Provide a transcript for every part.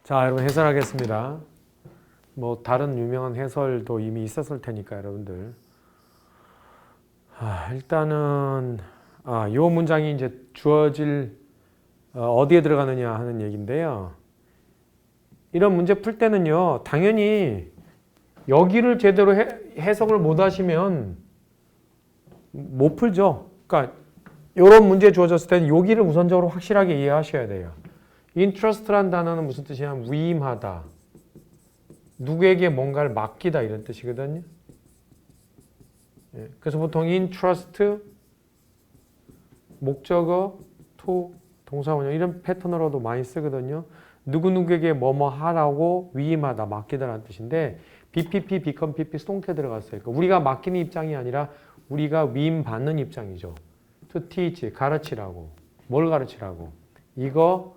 자, 여러분 해설하겠습니다. 뭐 다른 유명한 해설도 이미 있었을 테니까 여러분들. 일단은 요 문장이 이제 주어질 어디에 들어가느냐 하는 얘기인데요. 이런 문제 풀 때는요, 당연히 여기를 제대로 해석을 못 하시면 못 풀죠. 그러니까 이런 문제 주어졌을 때는 여기를 우선적으로 확실하게 이해하셔야 돼요. interest란 단어는 무슨 뜻이냐면 위임하다, 누구에게 뭔가를 맡기다 이런 뜻이거든요. 그래서 보통 interest, 목적어, to, 동사원형 이런 패턴으로도 많이 쓰거든요. 누구누구에게 뭐뭐 하라고 위임하다, 맡기다라는 뜻인데 BPP, become PP 수동태 들어갔어요. 그러니까 우리가 맡기는 입장이 아니라 우리가 위임받는 입장이죠. to teach, 가르치라고. 뭘 가르치라고? 이거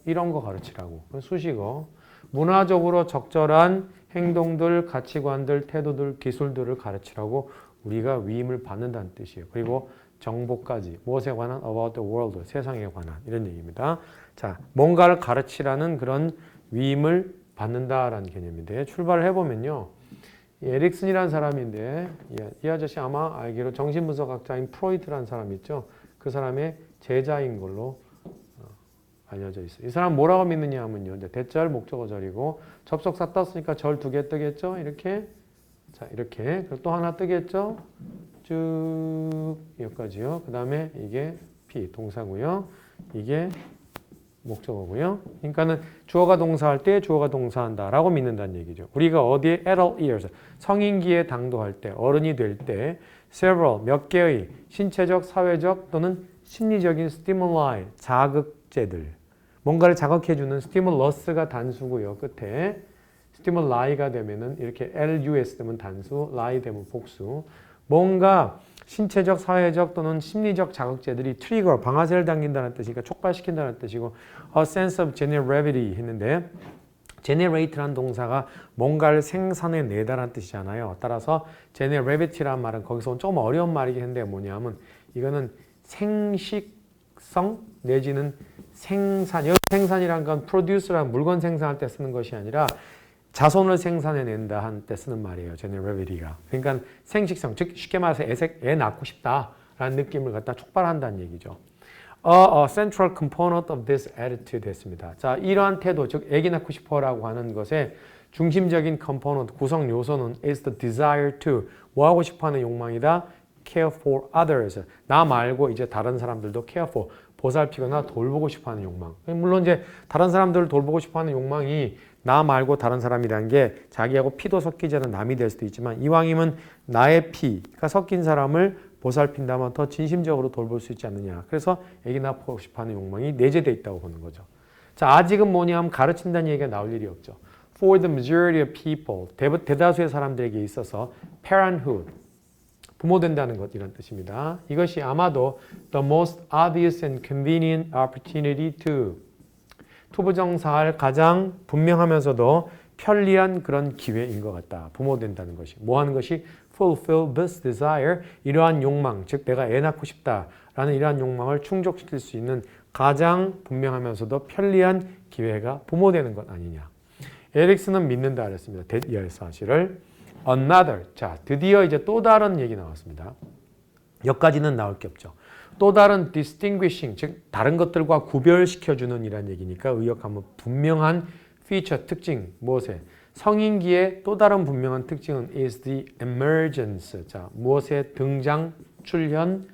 이런 거 가르치라고. 수식어. 문화적으로 적절한 행동들, 가치관들, 태도들, 기술들을 가르치라고 우리가 위임을 받는다는 뜻이에요. 그리고 정보까지. 무엇에 관한? about the world. 세상에 관한. 이런 얘기입니다. 자, 뭔가를 가르치라는 그런 위임을 받는다라는 개념인데 출발을 해보면요. 에릭슨이라는 사람인데 이 아저씨 아마 알기로 정신분석학자인 프로이트라는 사람 있죠. 그 사람의 제자인 걸로 알려져 있어요. 이 사람 뭐라고 믿느냐 하면요. 이제 대절, 목적어절이고 접속사 떴으니까 절 두 개 뜨겠죠. 이렇게. 자, 이렇게. 그리고 또 하나 뜨겠죠. 쭉 여기까지요. 그 다음에 이게 P 동사고요. 이게 목적어고요. 그러니까는 주어가 동사할 때 주어가 동사한다라고 믿는다는 얘기죠. 우리가 어디에 adult years, 성인기에 당도할 때, 어른이 될 때 several, 몇 개의 신체적, 사회적 또는 심리적인 stimuli, 자극제들, 뭔가를 자극해주는 stimulus가 단수고요. 끝에 stimuli 되면은 이렇게 lus 되면 단수, lie 되면 복수. 뭔가 신체적, 사회적 또는 심리적 자극제들이 트리거, 방아쇠를 당긴다는 뜻이니까 촉발시킨다는 뜻이고 a sense of generality 했는데 generate라는 동사가 뭔가를 생산해내다라는 뜻이잖아요. 따라서 generality라는 말은 거기서 온 조금 어려운 말이긴 한데 뭐냐면 이거는 생식성 내지는 생산, 여기 생산이란 건 produce라는 물건 생산할 때 쓰는 것이 아니라 자손을 생산해낸다 한 때 쓰는 말이에요. generality가. 그러니까 생식성, 즉 쉽게 말해서 애 낳고 싶다라는 느낌을 갖다 촉발한다는 얘기죠. A central component of this attitude 했습니다. 자, 이러한 태도, 즉 애기 낳고 싶어라고 하는 것의 중심적인 component, 구성 요소는 is the desire to, 뭐 하고 싶어하는 욕망이다? care for others. 나 말고 이제 다른 사람들도 care for, 보살피거나 돌보고 싶어하는 욕망. 물론 이제 다른 사람들을 돌보고 싶어하는 욕망이 나 말고 다른 사람이라는 게 자기하고 피도 섞이지 않은 남이 될 수도 있지만 이왕이면 나의 피가 섞인 사람을 보살핀다면 더 진심적으로 돌볼 수 있지 않느냐. 그래서 애기 낳고 싶어하는 욕망이 내재되어 있다고 보는 거죠. 자, 아직은 뭐냐 하면 가르친다는 얘기가 나올 일이 없죠. For the majority of people, 대다수의 사람들에게 있어서 parenthood, 부모 된다는 것 이런 뜻입니다. 이것이 아마도 the most obvious and convenient opportunity to 투부정사할 가장 분명하면서도 편리한 그런 기회인 것 같다. 부모 된다는 것이. 뭐 하는 것이? fulfill this desire. 이러한 욕망, 즉 내가 애 낳고 싶다라는 이러한 욕망을 충족시킬 수 있는 가장 분명하면서도 편리한 기회가 부모 되는 것 아니냐. 에릭슨은 믿는다 그랬습니다. 이 사실을. Another. 자, 드디어 이제 또 다른 얘기 나왔습니다. 여기까지는 나올 게 없죠. 또 다른 distinguishing, 즉 다른 것들과 구별시켜주는 이란 얘기니까 의역하면 분명한 feature, 특징, 무엇에? 성인기의 또 다른 분명한 특징은 is the emergence. 자, 무엇의 등장, 출현,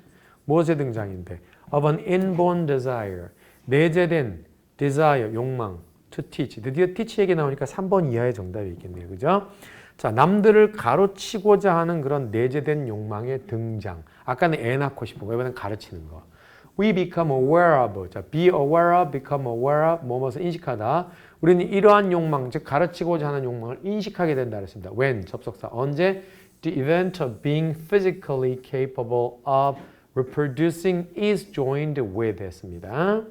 무엇의 등장인데? of an inborn desire. 내재된 desire, 욕망, to teach. 드디어 teach 얘기 나오니까 3번 이하의 정답이 있겠네요. 그죠? 자, 남들을 가르치고자 하는 그런 내재된 욕망의 등장. 아까는 애 낳고 싶은 거, 이번엔 가르치는 거. We become aware of. 자, be aware of, become aware of, 뭐뭐서 인식하다. 우리는 이러한 욕망, 즉 가르치고자 하는 욕망을 인식하게 된다 그랬습니다. When, 접속사. 언제? The event of being physically capable of reproducing is joined with 했습니다.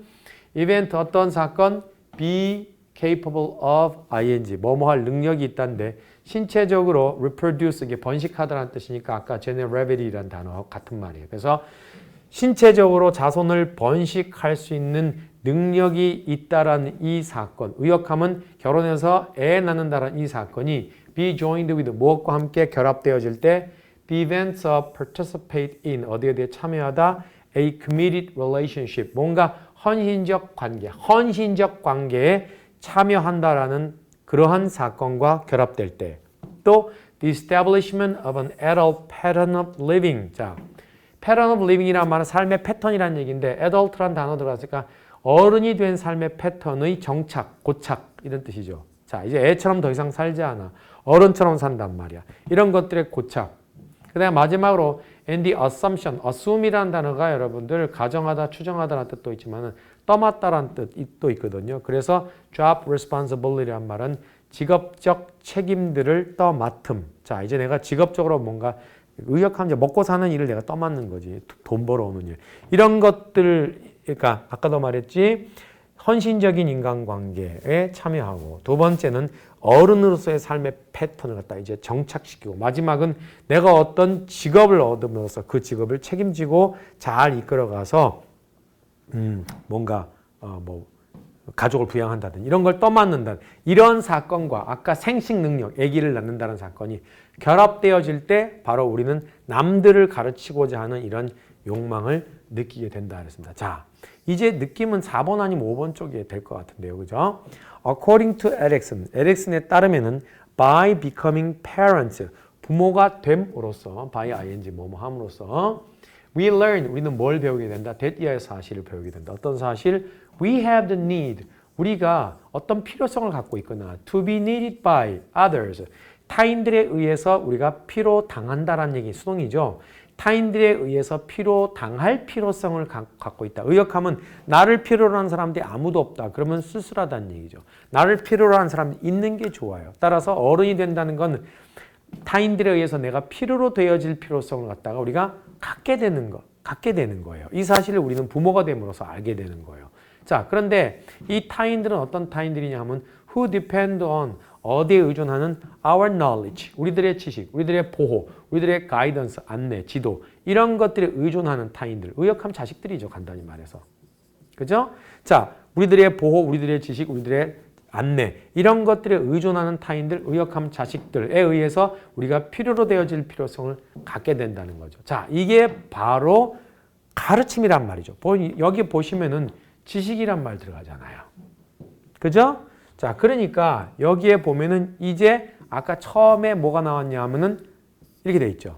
이벤트 어떤 사건? Be capable of ing, 뭐뭐 할 능력이 있다는데 신체적으로 reproduce, 이게 번식하다라는 뜻이니까 아까 generality라는 단어와 같은 말이에요. 그래서 신체적으로 자손을 번식할 수 있는 능력이 있다라는 이 사건, 의역하면 결혼해서 애 낳는다라는 이 사건이 be joined with 무엇과 함께 결합되어질 때 prevents or participate in 어디에 대해 참여하다 a committed relationship 뭔가 헌신적 관계에 참여한다라는 그러한 사건과 결합될 때 또 the establishment of an adult pattern of living 자, pattern of living이란 말은 삶의 패턴이라는 얘기인데 adult란 단어 들어갔으니까 어른이 된 삶의 패턴의 정착, 고착 이런 뜻이죠. 자, 이제 애처럼 더 이상 살지 않아. 어른처럼 산단 말이야. 이런 것들의 고착. 그 다음에 마지막으로 and the assumption, assume이라는 단어가 여러분들 가정하다, 추정하다라는 뜻도 있지만 떠맡다라는 뜻도 있거든요. 그래서 job responsibility란 말은 직업적 책임들을 떠맡음. 자, 이제 내가 직업적으로 뭔가 의역하면 이제 먹고 사는 일을 내가 떠맡는 거지. 돈 벌어오는 일. 이런 것들, 그러니까 아까도 말했지. 헌신적인 인간관계에 참여하고 두 번째는 어른으로서의 삶의 패턴을 갖다 이제 정착시키고 마지막은 내가 어떤 직업을 얻음으로써 그 직업을 책임지고 잘 이끌어가서 뭔가 뭐 가족을 부양한다든 이런 걸 떠맡는다. 이런 사건과 아까 생식 능력, 아기를 낳는다는 사건이 결합되어질 때 바로 우리는 남들을 가르치고자 하는 이런 욕망을 느끼게 된다 그랬습니다. 자, 이제 느낌은 4번 아니면 5번 쪽에 될 것 같은데요. 그죠? According to 에릭슨에 따르면은 by becoming parents, 부모가 됨으로써 by ing 뭐뭐 함으로써 we learn, 우리는 뭘 배우게 된다? that 사실을 배우게 된다. 어떤 사실? We have the need, 우리가 어떤 필요성을 갖고 있거나 to be needed by others, 타인들에 의해서 우리가 필요당한다라는 얘기 수동이죠. 타인들에 의해서 필요당할 필요성을 갖고 있다. 의역하면 나를 필요로 하는 사람들이 아무도 없다. 그러면 쓸쓸하다는 얘기죠. 나를 필요로 하는 사람이 있는 게 좋아요. 따라서 어른이 된다는 건 타인들에 의해서 내가 필요로 되어질 필요성을 갖다가 우리가 갖게 되는 거예요. 이 사실을 우리는 부모가 됨으로써 알게 되는 거예요. 자, 그런데 이 타인들은 어떤 타인들이냐 하면 who depend on 어디에 의존하는 our knowledge, 우리들의 지식, 우리들의 보호, 우리들의 guidance, 안내, 지도 이런 것들에 의존하는 타인들, 의역하면 자식들이죠. 간단히 말해서. 그죠? 자, 우리들의 보호, 우리들의 지식, 우리들의 안내 이런 것들에 의존하는 타인들, 의역하면 자식들에 의해서 우리가 필요로 되어질 필요성을 갖게 된다는 거죠. 자, 이게 바로 가르침이란 말이죠. 여기 보시면은 지식이란 말 들어가잖아요. 그죠? 자, 그러니까 여기에 보면은 이제 아까 처음에 뭐가 나왔냐 하면은 이렇게 돼 있죠.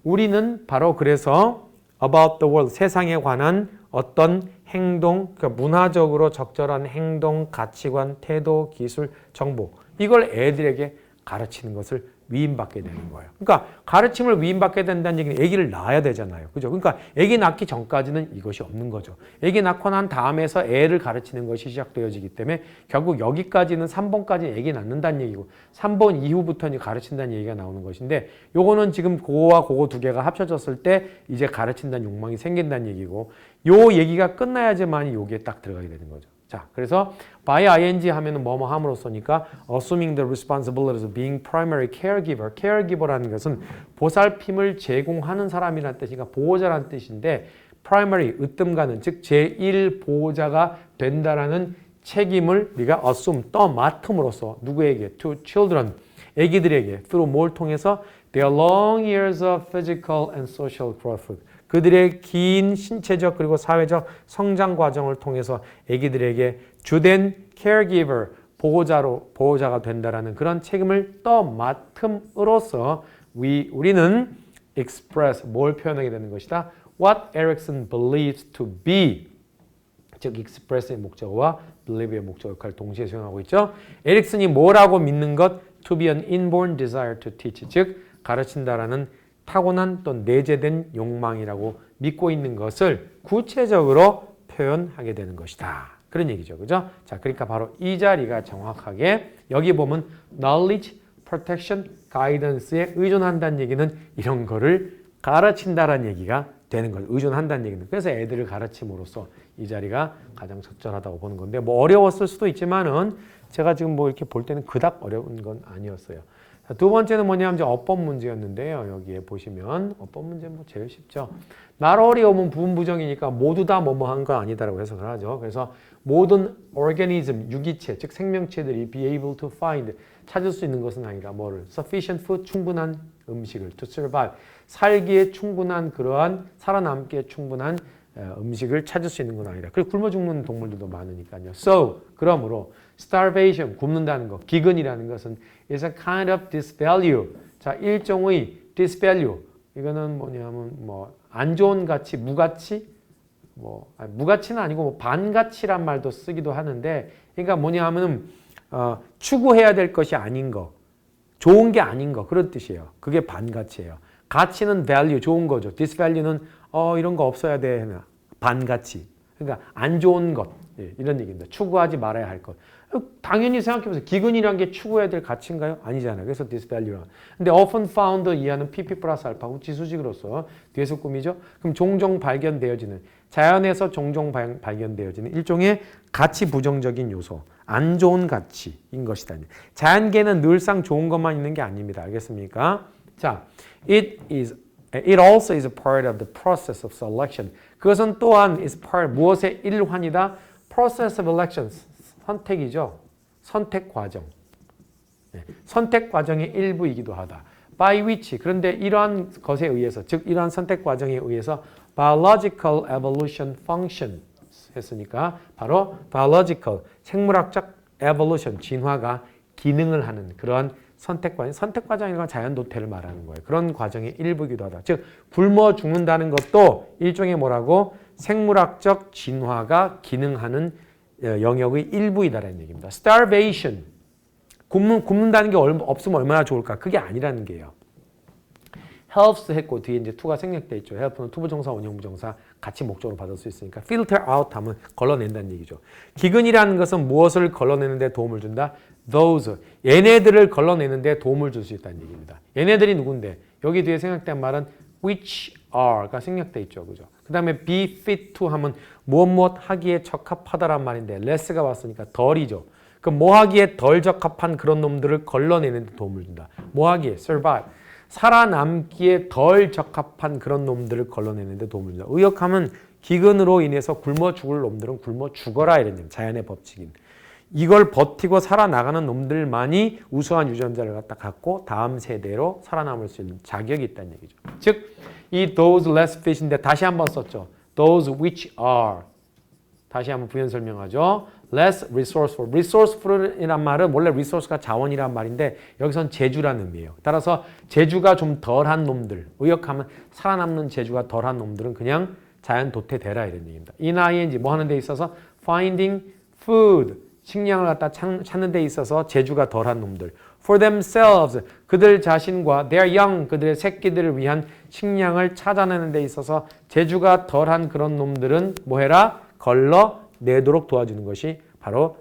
우리는 바로 그래서 about the world, 세상에 관한 어떤 행동, 그러니까 문화적으로 적절한 행동, 가치관, 태도, 기술, 정보 이걸 애들에게 가르치는 것을 위임받게 되는 거예요. 그러니까 가르침을 위임받게 된다는 얘기는 아기를 낳아야 되잖아요. 그죠? 그러니까 아기 낳기 전까지는 이것이 없는 거죠. 아기 낳고 난 다음에서 애를 가르치는 것이 시작되어지기 때문에 결국 여기까지는 3번까지 아기 낳는다는 얘기고 3번 이후부터는 가르친다는 얘기가 나오는 것인데 요거는 지금 그거와 그거 두 개가 합쳐졌을 때 이제 가르친다는 욕망이 생긴다는 얘기고 요 얘기가 끝나야지만 여기에 딱 들어가게 되는 거죠. 자, 그래서 by ing 하면은 뭐뭐 함으로써니까 assuming the responsibilities of being primary caregiver. caregiver라는 것은 보살핌을 제공하는 사람이라는 뜻이니까 보호자라는 뜻인데 primary, 으뜸가는 즉 제1 보호자가 된다라는 책임을 우리가 assume, 떠맡음으로써 누구에게? to children, 아기들에게 through 뭘 통해서? their long years of physical and social growth. 그들의 긴 신체적 그리고 사회적 성장 과정을 통해서 아기들에게 주된 caregiver, 보호자가 된다라는 그런 책임을 떠맡음으로써 우리는 express, 뭘 표현하게 되는 것이다? What Erikson believes to be, 즉 express의 목적어와 believe의 목적 역할을 동시에 수행하고 있죠. 에릭슨이 뭐라고 믿는 것? To be an inborn desire to teach, 즉 가르친다라는 타고난 또 내재된 욕망이라고 믿고 있는 것을 구체적으로 표현하게 되는 것이다. 그런 얘기죠. 그죠? 자, 그러니까 바로 이 자리가 정확하게 여기 보면 knowledge, protection, guidance에 의존한다는 얘기는 이런 거를 가르친다라는 얘기가 되는 거죠. 의존한다는 얘기는. 그래서 애들을 가르침으로써 이 자리가 가장 적절하다고 보는 건데 뭐 어려웠을 수도 있지만은 제가 지금 뭐 이렇게 볼 때는 그닥 어려운 건 아니었어요. 자, 두 번째는 뭐냐면 이제 어법 문제였는데요. 여기에 보시면 어법 문제 뭐 제일 쉽죠. 나로 어려우면 부분부정이니까 모두 다 뭐뭐 한 건 아니다라고 해석을 하죠. 그래서 모든 organism, 유기체, 즉 생명체들이 be able to find, 찾을 수 있는 것은 아니라 뭐를? sufficient food, 충분한 음식을 to survive, 살기에 충분한 그러한 살아남기에 충분한 음식을 찾을 수 있는 건 아니라. 그리고 굶어 죽는 동물들도 많으니까요. So, 그러므로 starvation, 굶는다는 것, 기근이라는 것은 is a kind of disvalue. 자, 일종의 disvalue. 이거는 뭐냐면 뭐 안 좋은 가치, 무가치, 무가치는 아니고 뭐 반가치란 말도 쓰기도 하는데, 그러니까 뭐냐면은 추구해야 될 것이 아닌 거, 좋은 게 아닌 거, 그런 뜻이에요. 그게 반가치예요. 가치는 value, 좋은 거죠. disvalue는 이런 거 없어야 돼, 반가치. 그러니까 안 좋은 것, 이런 얘기입니다. 추구하지 말아야 할 것. 당연히 생각해보세요. 기근이란 게 추구해야 될 가치인가요? 아니잖아요. 그래서 disvalue란. 근데 often found 이하는 pp 플러스 알파고 지수직으로서 뒤에서 꾸미죠. 그럼 종종 발견되어지는, 자연에서 종종 발견되어지는 일종의 가치 부정적인 요소, 안 좋은 가치인 것이다. 자연계는 늘상 좋은 것만 있는 게 아닙니다. 알겠습니까? 자, it also is a part of the process of selection. 그것은 또한 is part, 무엇의 일환이다? process of election, 선택이죠. 선택 과정. 선택 과정의 일부이기도 하다. by which, 그런데 이러한 것에 의해서, 즉 이러한 선택 과정에 의해서 biological evolution function 했으니까 바로 biological, 생물학적 evolution, 진화가 기능을 하는 그러한 선택 과정, 선택 과정이라는 건 자연 도태를 말하는 거예요. 그런 과정의 일부이기도 하다. 즉 굶어 죽는다는 것도 일종의 뭐라고? 생물학적 진화가 기능하는 영역의 일부이다라는 얘기입니다. starvation, 굶는다는 게 없으면 얼마나 좋을까? 그게 아니라는 게요. helps 했고 뒤에 이제 to가 생략돼 있죠. help는 투부정사, 원형부정사 같이 목적으로 받을 수 있으니까 filter out 하면 걸러낸다는 얘기죠. 기근이라는 것은 무엇을 걸러내는 데 도움을 준다? those, 얘네들을 걸러내는 데 도움을 줄 수 있다는 얘기입니다. 얘네들이 누군데? 여기 뒤에 생략된 말은 which are가 생략돼 있죠. 그죠? 그 다음에 be fit to 하면 무엇 하기에 적합하다란 말인데 less가 왔으니까 덜이죠. 그럼 뭐 하기에 덜 적합한 그런 놈들을 걸러내는 데 도움을 준다. 뭐 하기에? survive. 살아남기에 덜 적합한 그런 놈들을 걸러내는 데 도움을 준다. 의역하면 기근으로 인해서 굶어 죽을 놈들은 굶어 죽어라 이런 얘기. 자연의 법칙인. 이걸 버티고 살아나가는 놈들만이 우수한 유전자를 갖고 다음 세대로 살아남을 수 있는 자격이 있다는 얘기죠. 즉, 이 those less fit인데 다시 한번 썼죠. those which are. 다시 한번 부연 설명하죠. less resourceful. resourceful이란 말은 원래 resource가 자원이란 말인데 여기선 재주라는 의미예요. 따라서 재주가 좀 덜한 놈들, 의역하면 살아남는 재주가 덜한 놈들은 그냥 자연 도태되라 이런 얘기입니다. ing 뭐 하는 데 있어서 finding food, 식량을 갖다 찾는 데 있어서 재주가 덜한 놈들. for themselves, 그들 자신과 their young, 그들의 새끼들을 위한 식량을 찾아내는 데 있어서 재주가 덜한 그런 놈들은 뭐 해라? 걸러내도록 도와주는 것이 바로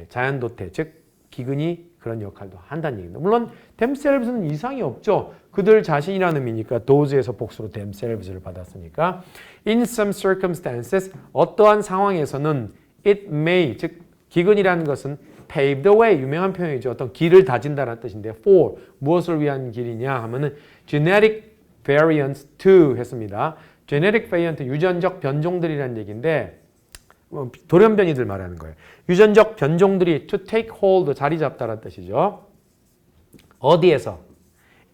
자연 도태, 즉 기근이 그런 역할도 한다는 얘기입니다. 물론 themselves는 이상이 없죠. 그들 자신이라는 의미니까 those에서 복수로 themselves를 받았으니까 in some circumstances, 어떠한 상황에서는 it may, 즉 기근이라는 것은 pave the way, 유명한 표현이죠. 어떤 길을 다진다는 뜻인데 for, 무엇을 위한 길이냐 하면은 genetic variants to 했습니다. genetic variant, 유전적 변종들이라는 얘기인데 돌연변이들 말하는 거예요. 유전적 변종들이 to take hold, 자리 잡다라는 뜻이죠. 어디에서?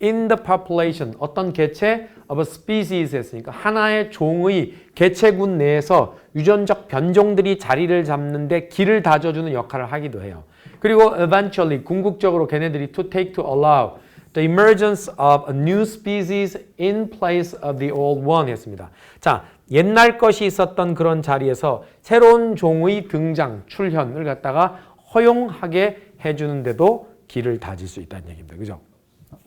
in the population, 어떤 개체 of a species 했으니까 하나의 종의 개체군 내에서 유전적 변종들이 자리를 잡는데 길을 다져주는 역할을 하기도 해요. 그리고 eventually, 궁극적으로 걔네들이 to take, to allow the emergence of a new species in place of the old one 했습니다. 자, 옛날 것이 있었던 그런 자리에서 새로운 종의 등장, 출현을 갖다가 허용하게 해주는데도 길을 다질 수 있다는 얘기입니다. 그죠?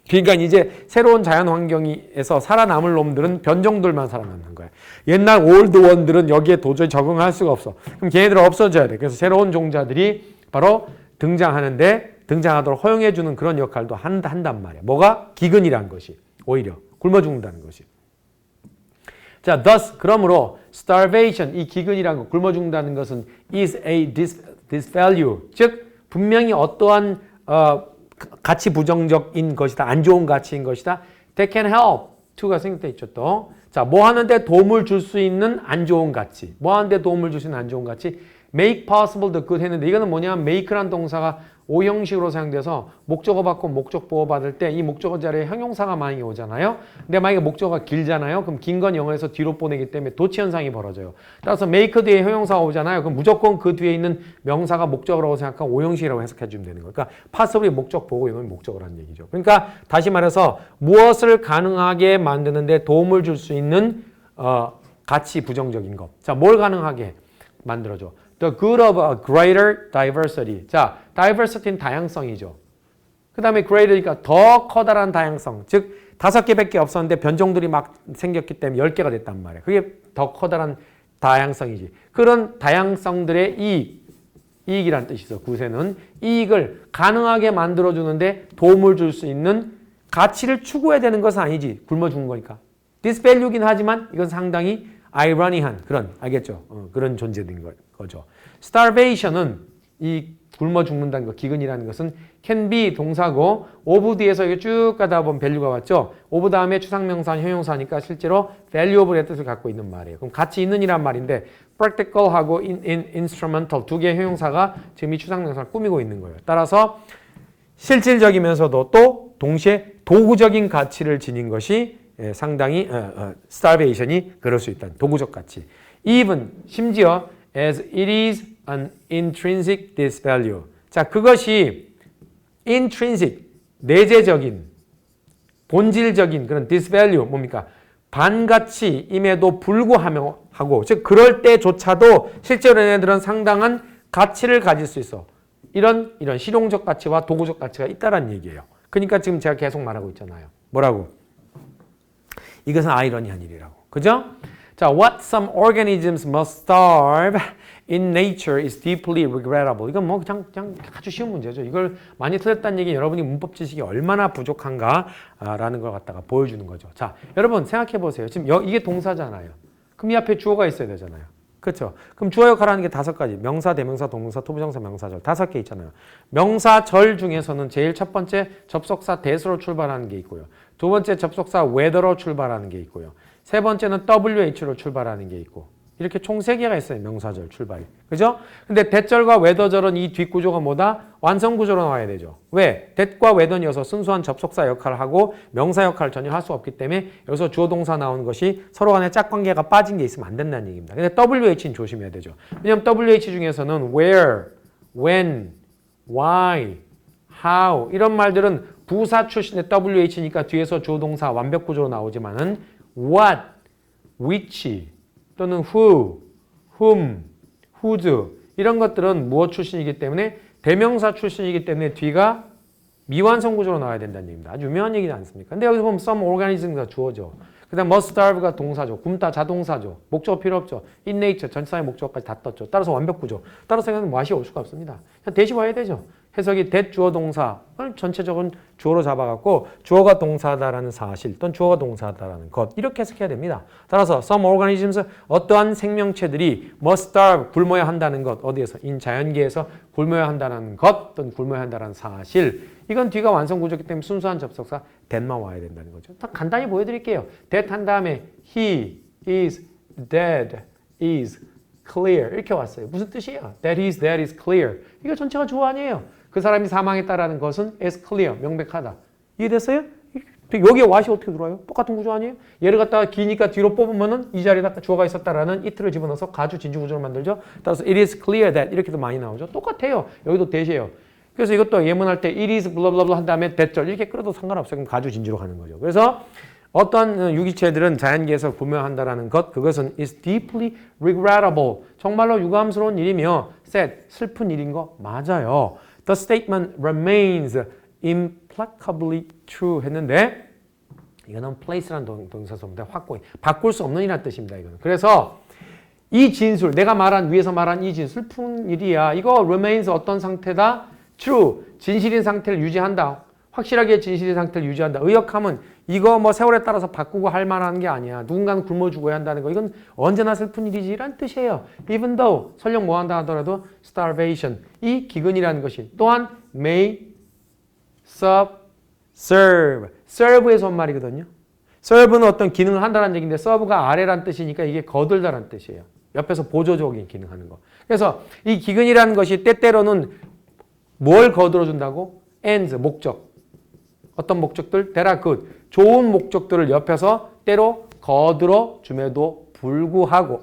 그러니까 이제 새로운 자연 환경에서 살아남을 놈들은 변종들만 살아남는 거예요. 옛날 올드 원들은 여기에 도저히 적응할 수가 없어. 그럼 걔네들은 없어져야 돼. 그래서 새로운 종자들이 바로 등장하도록 허용해주는 그런 역할도 한단 말이야. 뭐가? 기근이라는 것이. 오히려 굶어 죽는다는 것이. 자, thus, 그러므로 starvation, 이 기근이라는 것, 굶어 죽는다는 것은 is a disvalue, 즉 분명히 어떠한 가치 부정적인 것이다, 안 좋은 가치인 것이다. That can help, to가 생략돼 있죠 또. 자, 뭐 하는데 도움을 줄 수 있는 안 좋은 가치, 뭐 하는데 도움을 줄 수 있는 안 좋은 가치. make possible the good 했는데 이거는 뭐냐면 make라는 동사가 O 형식으로 사용돼서 목적어 받고 목적 보호 받을 때 이 목적어 자리에 형용사가 많이 오잖아요. 근데 만약에 목적어가 길잖아요. 그럼 긴 건 영어에서 뒤로 보내기 때문에 도치 현상이 벌어져요. 따라서 make 뒤에 형용사가 오잖아요. 그럼 무조건 그 뒤에 있는 명사가 목적어라고 생각하고 O 형식이라고 해석해 주면 되는 거예요. 그러니까 possibly 목적 보고 이건 목적어라는 얘기죠. 그러니까 다시 말해서 무엇을 가능하게 만드는데 도움을 줄 수 있는 가치 부정적인 것. 자, 뭘 가능하게 만들어줘? The good of a greater diversity. 자, diversity는 다양성이죠. 그 다음에 greater니까 더 커다란 다양성. 즉 5개밖에 없었는데 변종들이 막 생겼기 때문에 10개가 됐단 말이에요. 그게 더 커다란 다양성이지. 그런 다양성들의 이익이란 뜻이죠. 구세는 이익을 가능하게 만들어주는데 도움을 줄 수 있는 가치를 추구해야 되는 것은 아니지. 굶어 죽는 거니까. disvalue긴 하지만 이건 상당히 irony한 그런, 알겠죠? 그런 존재된 거죠. starvation은 이 굶어 죽는다는 거, 기근이라는 것은 can be 동사고 of 뒤에서 이게 쭉 가다 보면 value가 왔죠. of 다음에 추상명사, 형용사니까 실제로 valuable의 뜻을 갖고 있는 말이에요. 그럼 가치 있는이란 말인데 practical하고 instrumental 두 개의 형용사가 지금 이 추상명사를 꾸미고 있는 거예요. 따라서 실질적이면서도 또 동시에 도구적인 가치를 지닌 것이 상당히 starvation이 그럴 수 있다는 도구적 가치. even 심지어 as it is an intrinsic disvalue. 자, 그것이 intrinsic 내재적인 본질적인 그런 disvalue 뭡니까? 반가치임에도 불구하고 즉 그럴 때조차도 실제로 얘네들은 상당한 가치를 가질 수 있어. 이런 실용적 가치와 도구적 가치가 있다라는 얘기예요. 그러니까 지금 제가 계속 말하고 있잖아요. 뭐라고? 이것은 아이러니한 일이라고. 그죠? 자, what some organisms must starve in nature is deeply regrettable. 이건 뭐 그냥 아주 쉬운 문제죠. 이걸 많이 틀렸다는 얘기는 여러분이 문법 지식이 얼마나 부족한가라는 걸 갖다가 보여주는 거죠. 자, 여러분 생각해 보세요. 지금 이게 동사잖아요. 그럼 이 앞에 주어가 있어야 되잖아요. 그렇죠? 그럼 주어 역할하는 게 5가지. 명사, 대명사, 동명사, 토부정사, 명사절 5개 있잖아요. 명사절 중에서는 제일 첫 번째 접속사 that으로 출발하는 게 있고요. 두 번째 접속사 whether로 출발하는 게 있고요. 세 번째는 wh로 출발하는 게 있고 이렇게 총 3개가 있어요. 명사절 출발이. 그죠? 근데 that절과 whether절은 이 뒷구조가 뭐다? 완성구조로 나와야 되죠. 왜? that과 whether이어서 순수한 접속사 역할을 하고 명사 역할을 전혀 할 수 없기 때문에 여기서 주어 동사 나오는 것이 서로 간에 짝관계가 빠진 게 있으면 안 된다는 얘기입니다. 근데 WH는 조심해야 되죠. 왜냐하면 WH 중에서는 where, when, why, how 이런 말들은 부사 출신의 WH니까 뒤에서 주어 동사 완벽 구조로 나오지만은 what, which 또는 who, whom, whose 이런 것들은 무엇 출신이기 때문에 대명사 출신이기 때문에 뒤가 미완성 구조로 나와야 된다는 얘기입니다. 아주 유명한 얘기지 않습니까? 근데 여기서 보면 some organism가 주어죠. 그 다음 must starve가 동사죠. 굶다 자동사죠. 목적어 필요 없죠. in nature 전치사의 목적어까지 다 떴죠. 따라서 완벽 구조. 따라서 이거는 맛이 올 수가 없습니다. 그냥 대시 와야 되죠. 해석이 that 주어 동사 전체적인 주어로 잡아갖고 주어가 동사다라는 사실 또는 주어가 동사다라는 것 이렇게 해석해야 됩니다. 따라서 some organisms 어떠한 생명체들이 must starve 굶어야 한다는 것 어디에서? 자연계에서 굶어야 한다는 것 또는 굶어야 한다는 사실 이건 뒤가 완성 구조이기 때문에 순수한 접속사 that만 와야 된다는 거죠. 딱 간단히 보여드릴게요. that 한 다음에 he is dead is clear 이렇게 왔어요. 무슨 뜻이에요? that is clear 이거 전체가 주어 아니에요. 그 사람이 사망했다라는 것은 is clear, 명백하다. 이해됐어요? 여기에 what이 어떻게 들어와요? 똑같은 구조 아니에요? 얘를 갖다가 기니까 뒤로 뽑으면은 이 자리에다 주어가 있었다라는 it를 집어넣어서 가주 진주 구조를 만들죠. 따라서 it is clear that 이렇게도 많이 나오죠. 똑같아요. 여기도 that이에요. 그래서 이것도 예문할 때 it is blah blah blah 한 다음에 that절 이렇게 끌어도 상관없어요. 그럼 가주 진주로 가는 거죠. 그래서 어떤 유기체들은 자연계에서 구매한다라는 것 그것은 is deeply regrettable. 정말로 유감스러운 일이며 sad, 슬픈 일인 거 맞아요. The statement remains implacably true 했는데 이거는 place라는 동사소입니다. 확고히 바꿀 수 없는 이라는 뜻입니다. 이거는. 그래서 이 진술 내가 말한 위에서 말한 이 진술 슬픈 일이야. 이거 remains 어떤 상태다? true 진실인 상태를 유지한다. 확실하게 진실인 상태를 유지한다. 의역하면 이거 뭐 세월에 따라서 바꾸고 할 만한 게 아니야. 누군가는 굶어 죽어야 한다는 거. 이건 언제나 슬픈 일이지란 뜻이에요. Even though 설령 뭐 한다 하더라도 starvation 이 기근이라는 것이 또한 may serve serve에서 온 말이거든요. serve는 어떤 기능을 한다는 얘기인데 serve가 아래란 뜻이니까 이게 거들다란 뜻이에요. 옆에서 보조적인 기능하는 거. 그래서 이 기근이라는 것이 때때로는 뭘 거들어준다고? ends, 목적. 어떤 목적들? that are good. 좋은 목적들을 옆에서 때로 거들어줌에도 불구하고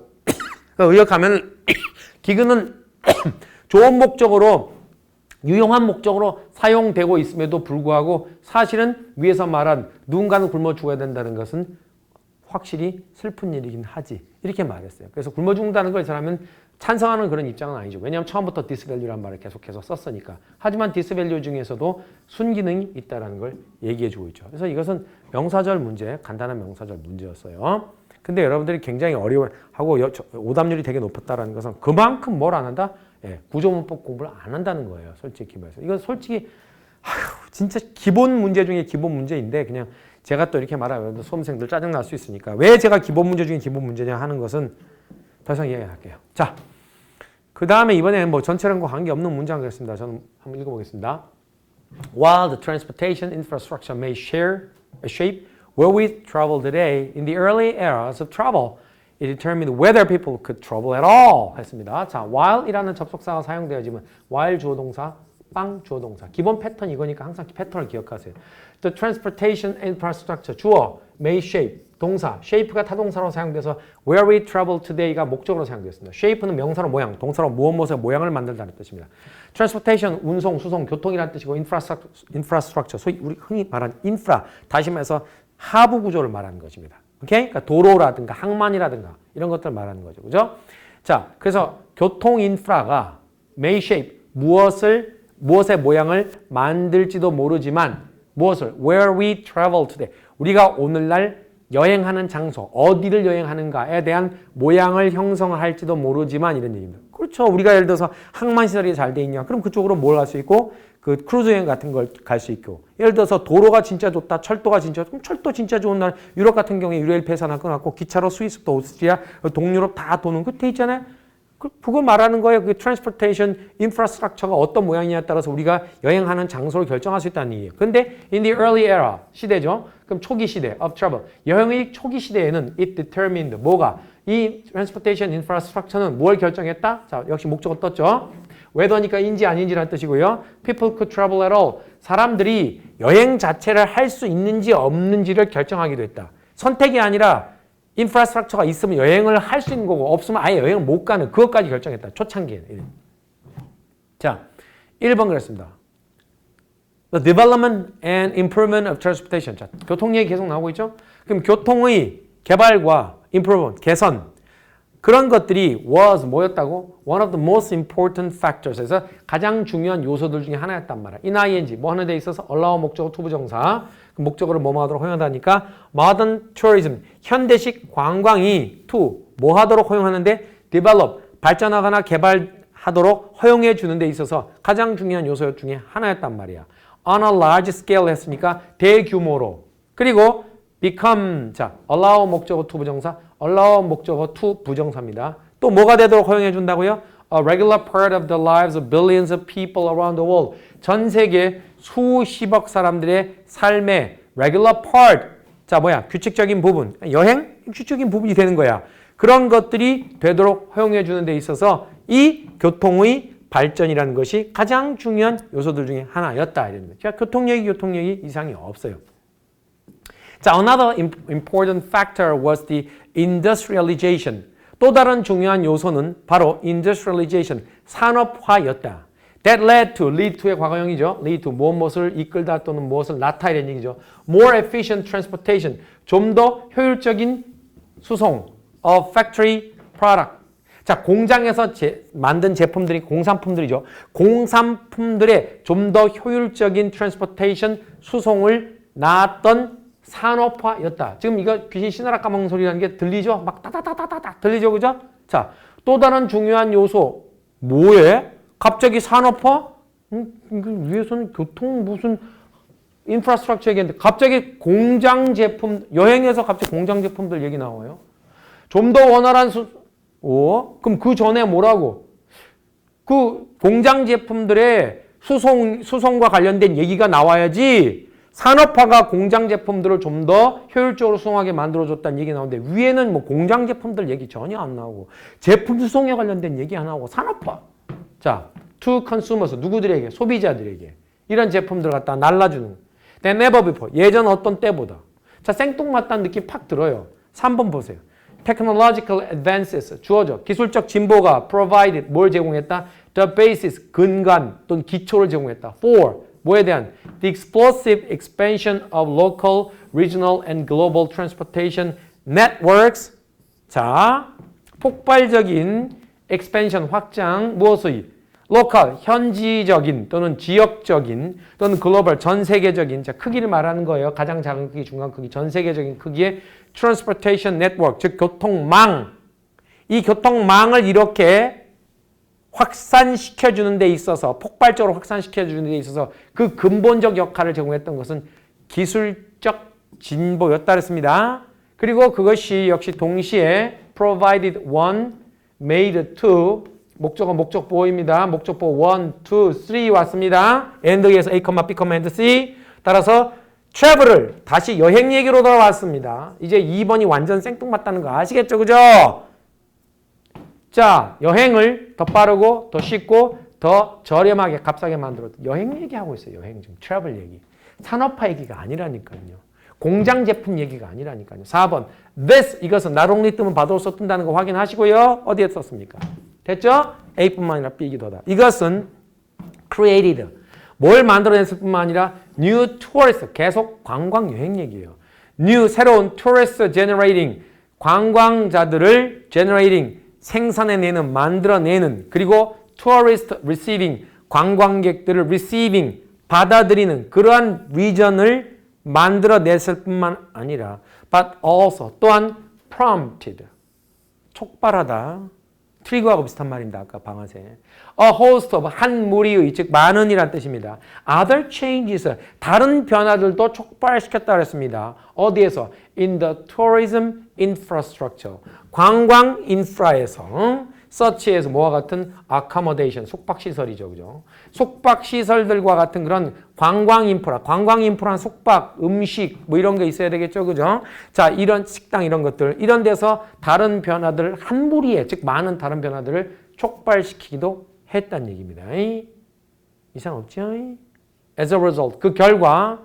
의역하면 기근은 좋은 목적으로 유용한 목적으로 사용되고 있음에도 불구하고 사실은 위에서 말한 누군가는 굶어 죽어야 된다는 것은 확실히 슬픈 일이긴 하지. 이렇게 말했어요. 그래서 굶어 죽는다는 걸 이 사람은 찬성하는 그런 입장은 아니죠. 왜냐하면 처음부터 디스밸류란 말을 계속해서 썼으니까. 하지만 디스밸류 중에서도 순기능이 있다는 걸 얘기해주고 있죠. 그래서 이것은 명사절 문제, 간단한 명사절 문제였어요. 근데 여러분들이 굉장히 어려워하고 오답률이 되게 높았다는 것은 그만큼 뭘 안 한다? 예, 구조문법 공부를 안 한다는 거예요. 솔직히 말해서. 이건 솔직히 진짜 기본 문제 중에 기본 문제인데 그냥 제가 또 이렇게 말하면 수험생들 짜증날 수 있으니까 왜 제가 기본 문제 중에 기본 문제냐 하는 것은 더 이상 이야기할게요. 자, 그 다음에 이번에는 뭐 전체랑과 관계없는 문장 그랬습니다. 저는 한번 읽어보겠습니다. While the transportation infrastructure may share a shape where we travel today, in the early eras of travel, it determined whether people could travel at all 했습니다. 자, while이라는 접속사가 사용되어지면 while 주어 동사, 빵 주어 동사. 기본 패턴 이거니까 항상 패턴을 기억하세요. The transportation infrastructure 주어, may shape 동사, shape가 타동사로 사용돼서 where we travel today가 목적으로 사용되었습니다. shape는 명사로 모양, 동사로 무엇의 모양을 만들다는 뜻입니다. transportation 운송, 수송, 교통이라는 뜻이고 infrastructure 소위 우리 흔히 말하는 infra 다시 말해서 하부 구조를 말하는 것입니다. 오케이? 그러니까 도로라든가 항만이라든가 이런 것들을 말하는 거죠. 그죠? 자, 그래서 교통 인프라가 may shape 무엇의 모양을 만들지도 모르지만 무엇을 where we travel today 우리가 오늘날 여행하는 장소 어디를 여행하는가에 대한 모양을 형성할지도 모르지만 이런 얘기입니다. 그렇죠. 우리가 예를 들어서 항만 시설이 잘 돼 있냐? 그럼 그쪽으로 뭘 갈 수 있고 그 크루즈 여행 같은 걸 갈 수 있고 예를 들어서 도로가 진짜 좋다. 철도가 진짜 그럼 철도 진짜 좋은 날 유럽 같은 경우에 유레일 폐사 하나 끊어갖고 기차로 스위스부터 오스트리아 동유럽 다 도는 그 돼 있잖아요. 그거 말하는 거예요. 그 transportation infrastructure가 어떤 모양이냐에 따라서 우리가 여행하는 장소를 결정할 수 있다는 얘기예요. 근데 in the early era 시대죠. 그럼 초기 시대 of travel 여행의 초기 시대에는 it determined 뭐가 이 transportation infrastructure는 뭘 결정했다? 자, 역시 목적어 떴죠. whether니까 인지 아닌지라는 뜻이고요. people could travel at all 사람들이 여행 자체를 할 수 있는지 없는지를 결정하기도 했다. 선택이 아니라 인프라스트럭처가 있으면 여행을 할 수 있는 거고 없으면 아예 여행을 못 가는 그것까지 결정했다. 초창기에는. 자, 1번 그랬습니다. The development and improvement of transportation. 자, 교통 얘기 계속 나오고 있죠? 그럼 교통의 개발과 improvement, 개선 그런 것들이 was 뭐였다고? One of the most important factors. 그래서 가장 중요한 요소들 중에 하나였단 말이야. ing 뭐 하는 데 있어서 allow 목적어 투부정사 목적으로 뭐뭐 하도록 허용하다니까 modern tourism 현대식 관광이 to 뭐 하도록 허용하는데 develop 발전하거나 개발하도록 허용해 주는 데 있어서 가장 중요한 요소 중에 하나였단 말이야. on a large scale 했으니까 대규모로 그리고 become 자 allow 목적어 to 부정사 allow 목적어 to 부정사입니다. 또 뭐가 되도록 허용해 준다고요? A regular part of the lives of billions of people around the world. 전 세계 수십억 사람들의 삶의 regular part. 자, 뭐야? 규칙적인 부분. 여행? 규칙적인 부분이 되는 거야. 그런 것들이 되도록 허용해 주는 데 있어서 이 교통의 발전이라는 것이 가장 중요한 요소들 중에 하나였다. 이런 거죠. 교통 얘기 이상이 없어요. 자, another important factor was the industrialization. 또 다른 중요한 요소는 바로 industrialization, 산업화였다. That led to, lead to의 과거형이죠. lead to, 무엇을 이끌다 또는 무엇을 낳다 이런 얘기죠. More efficient transportation, 좀 더 효율적인 수송 of factory product. 자, 공장에서 만든 제품들이 공산품들이죠. 공산품들의 좀 더 효율적인 transportation, 수송을 낳았던 산업화였다. 지금 이거 귀신 신나라 까먹는 소리라는 게 들리죠? 막 따다다다다다 들리죠? 그죠? 자, 또 다른 중요한 요소 뭐에? 갑자기 산업화? 위에서는 교통 무슨 인프라스트럭처 얘기했는데 갑자기 공장 제품 여행에서 갑자기 공장 제품들 얘기 나와요. 좀 더 원활한 그럼 그 전에 뭐라고? 그 공장 제품들의 수송과 관련된 얘기가 나와야지 산업화가 공장 제품들을 좀 더 효율적으로 수송하게 만들어줬다는 얘기 나오는데 위에는 뭐 공장 제품들 얘기 전혀 안 나오고 제품 수송에 관련된 얘기 안 하고 산업화. 자, to consumers 누구들에게? 소비자들에게 이런 제품들 갖다 날라주는. Than ever before. 예전 어떤 때보다. 자, 생뚱맞다는 느낌 팍 들어요. 3번 보세요. Technological advances 주어져. 기술적 진보가 provided 뭘 제공했다? The basis 근간 또는 기초를 제공했다. For 뭐에 대한? The explosive expansion of local, regional and global transportation networks. 자, 폭발적인 expansion 확장 무엇의? local 현지적인 또는 지역적인 또는 글로벌 전 세계적인 자 크기를 말하는 거예요. 가장 작은 크기, 중간 크기, 전 세계적인 크기의 transportation network 즉 교통망. 이 교통망을 이렇게 확산시켜주는 데 있어서 폭발적으로 확산시켜주는 데 있어서 그 근본적 역할을 제공했던 것은 기술적 진보였다 그랬습니다. 그리고 그것이 역시 동시에 provided one, made two 목적은 목적보호입니다. 목적보호 1, 2, 3 왔습니다. and에서 A, B, and C 따라서 travel을 다시 여행 얘기로 돌아왔습니다. 이제 2번이 완전 생뚱맞다는 거 아시겠죠? 그죠? 자, 여행을 더 빠르고 더 쉽고 더 저렴하게 값싸게 만들어. 여행 얘기하고 있어요. 여행 지금 트래블 얘기. 산업화 얘기가 아니라니까요. 공장 제품 얘기가 아니라니까요. 4번 this 이것은 not only 뜨면 받아서 뜬다는 거 확인하시고요. 어디에 썼습니까? 됐죠? A뿐만 아니라 B이기도다. 이것은 created 뭘 만들어냈을 뿐만 아니라 new tourist 계속 관광 여행 얘기예요. new 새로운 tourist generating 관광자들을 generating 생산해내는, 만들어내는 그리고 tourist receiving, 관광객들을 receiving, 받아들이는 그러한 region을 만들어냈을 뿐만 아니라 but also 또한 prompted, 촉발하다, 트리거하고 비슷한 말입니다. 아까 방아쇠. A host of 한 무리의, 즉 많은이란 뜻입니다. Other changes, 다른 변화들도 촉발시켰다 그랬습니다. 어디에서? In the tourism infrastructure, 관광 인프라에서, such에서 뭐와 같은 accommodation, 숙박시설이죠. 그죠? 숙박시설들과 같은 그런 관광 인프라는 숙박, 음식 뭐 이런 게 있어야 되겠죠. 그죠? 자, 이런 식당 이런 것들, 이런 데서 다른 변화들 한 무리에, 즉 많은 다른 변화들을 촉발시키기도 했다는 얘기입니다. 이상 없죠? As a result, 그 결과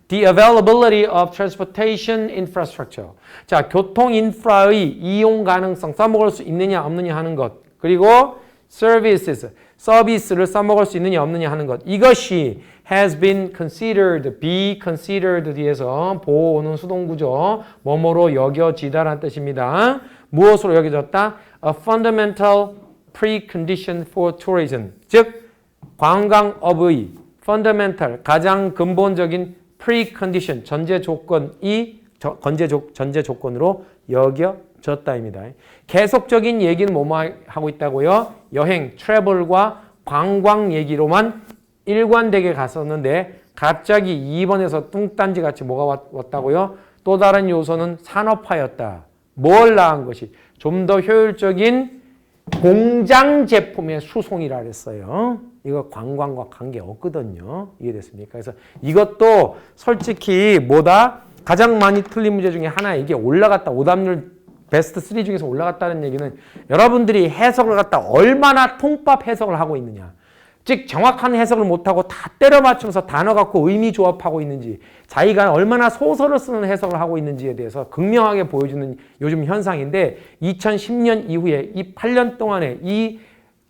the availability of transportation infrastructure. 자, 교통 인프라의 이용 가능성, 써먹을 수 있느냐 없느냐 하는 것. 그리고 services, 서비스를 써먹을 수 있느냐 없느냐 하는 것. 이것이 has been considered, be considered 뒤에서 보호는 수동구조, 뭐뭐로 여겨지다라는 뜻입니다. 무엇으로 여겨졌다? A fundamental precondition for tourism. 즉, 관광업의 fundamental, 가장 근본적인 precondition, 전제 조건으로 여겨졌다입니다. 계속적인 얘기는 뭐뭐 하고 있다고요? 여행, travel과 관광 얘기로만 일관되게 갔었는데 갑자기 2번에서 뚱딴지 같이 뭐가 왔다고요? 또 다른 요소는 산업화였다. 뭘 낳은 것이? 좀 더 효율적인 공장 제품의 수송이라 그랬어요. 이거 관광과 관계 없거든요. 이해됐습니까? 그래서 이것도 솔직히 뭐다? 가장 많이 틀린 문제 중에 하나, 이게 올라갔다. 오답률 베스트 3 중에서 올라갔다는 얘기는 여러분들이 해석을 갖다 얼마나 통밥 해석을 하고 있느냐. 즉 정확한 해석을 못하고 다 때려 맞추면서 단어 갖고 의미 조합하고 있는지, 자기가 얼마나 소설을 쓰는 해석을 하고 있는지에 대해서 극명하게 보여주는 요즘 현상인데, 2010년 이후에 이 8년 동안에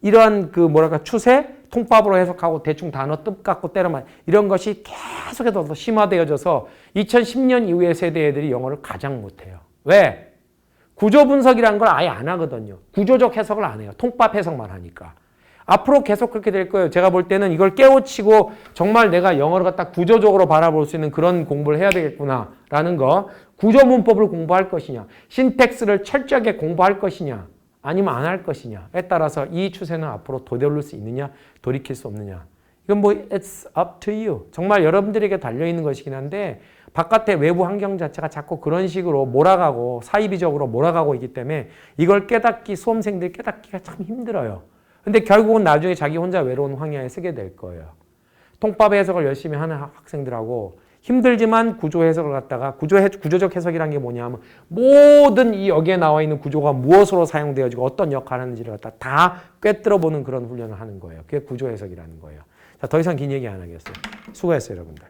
이러한 그 추세, 통밥으로 해석하고 대충 단어 뜻 갖고 때려 맞 이런 것이 계속해서 더 심화되어져서 2010년 이후의 세대 애들이 영어를 가장 못해요. 왜? 구조 분석이라는 걸 아예 안 하거든요. 구조적 해석을 안 해요. 통밥 해석만 하니까. 앞으로 계속 그렇게 될 거예요. 제가 볼 때는 이걸 깨우치고 정말 내가 영어를 갖다 구조적으로 바라볼 수 있는 그런 공부를 해야 되겠구나라는 거. 구조 문법을 공부할 것이냐, 신텍스를 철저하게 공부할 것이냐, 아니면 안 할 것이냐에 따라서 이 추세는 앞으로 되돌릴 수 있느냐, 돌이킬 수 없느냐. 이건 뭐 it's up to you. 정말 여러분들에게 달려있는 것이긴 한데 바깥의 외부 환경 자체가 자꾸 그런 식으로 몰아가고 사이비적으로 몰아가고 있기 때문에 이걸 수험생들이 깨닫기가 참 힘들어요. 근데 결국은 나중에 자기 혼자 외로운 황야에 쓰게 될 거예요. 통밥 해석을 열심히 하는 학생들하고 힘들지만 구조 해석을 갖다가 구조적 해석이라는 게 뭐냐면 모든 이 여기에 나와 있는 구조가 무엇으로 사용되어지고 어떤 역할을 하는지를 갖다 다 꿰뚫어 보는 그런 훈련을 하는 거예요. 그게 구조 해석이라는 거예요. 자, 더 이상 긴 얘기 안 하겠어요. 수고했어요, 여러분들.